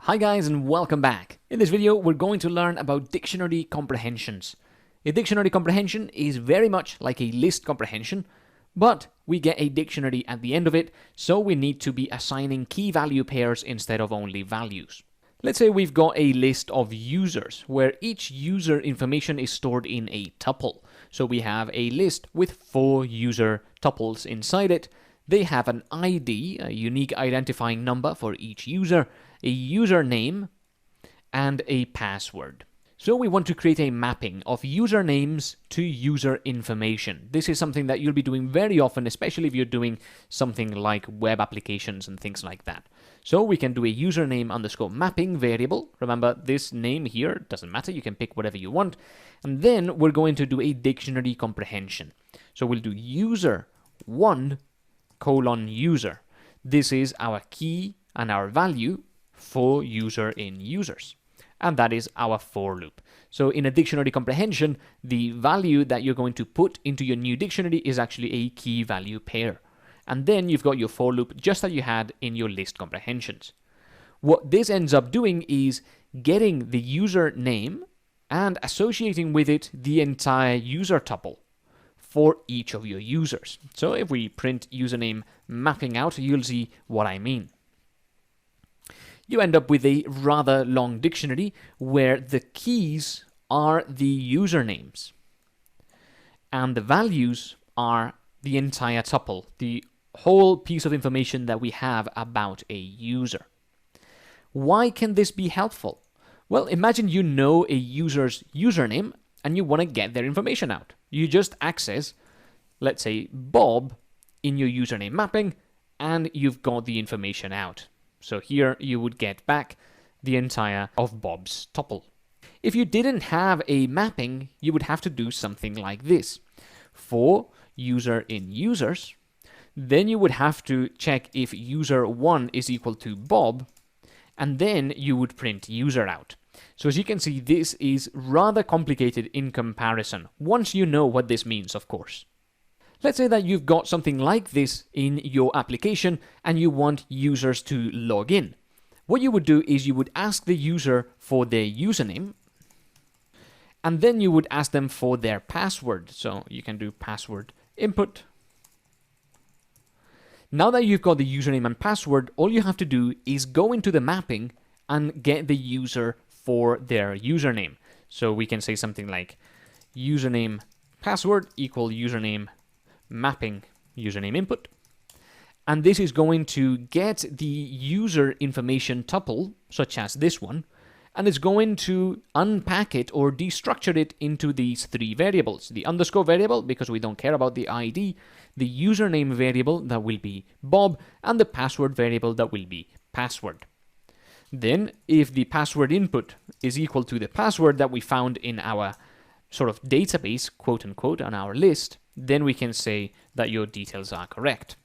Hi guys and welcome back. In this video we're going to learn about dictionary comprehensions. A dictionary comprehension is very much like a list comprehension, but we get a dictionary at the end of it, so we need to be assigning key value pairs instead of only values. Let's say we've got a list of users where each user information is stored in a tuple. So we have a list with 4 user tuples inside it. They have an ID, a unique identifying number for each user, a username, and a password. So we want to create a mapping of usernames to user information. This is something that you'll be doing very often, especially if you're doing something like web applications and things like that. So we can do a username underscore mapping variable. Remember, this name here doesn't matter. You can pick whatever you want. And then we're going to do a dictionary comprehension. So we'll do user1 colon user. This is our key and our value for user in users. And that is our for loop. So in a dictionary comprehension, the value that you're going to put into your new dictionary is actually a key value pair. And then you've got your for loop just like you had in your list comprehensions. What this ends up doing is getting the user name and associating with it the entire user tuple for each of your users. So if we print username mapping out, you'll see what I mean. You end up with a rather long dictionary where the keys are the usernames and the values are the entire tuple, the whole piece of information that we have about a user. Why can this be helpful? Well, imagine you know a user's username and you want to get their information out. You just access, let's say, Bob in your username mapping and you've got the information out. So here you would get back the entire of Bob's tuple. If you didn't have a mapping, you would have to do something like this. For user in users, then you would have to check if user1 is equal to Bob, and then you would print user out. So as you can see, this is rather complicated in comparison, once you know what this means, of course. Let's say that you've got something like this in your application and you want users to log in. What you would do is you would ask the user for their username and then you would ask them for their password. So you can do password input. Now that you've got the username and password, all you have to do is go into the mapping and get the user for their username. So we can say something like username password equal username mapping username input, and this is going to get the user information tuple such as this one, and it's going to unpack it or destructure it into these 3 variables: the underscore variable because we don't care about the ID, the username variable that will be Bob, and the password variable that will be password. Then if the password input is equal to the password that we found in our sort of database, quote unquote, on our list, then we can say that your details are correct.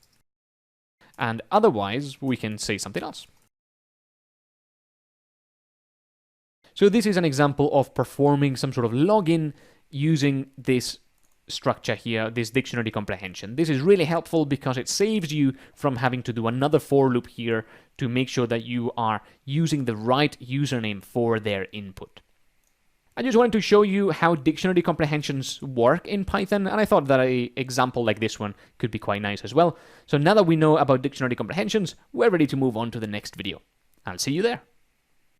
And otherwise, we can say something else. So this is an example of performing some sort of login using this structure here, this dictionary comprehension. This is really helpful because it saves you from having to do another for loop here to make sure that you are using the right username for their input. I just wanted to show you how dictionary comprehensions work in Python, and I thought that an example like this one could be quite nice as well. So now that we know about dictionary comprehensions, we're ready to move on to the next video. I'll see you there.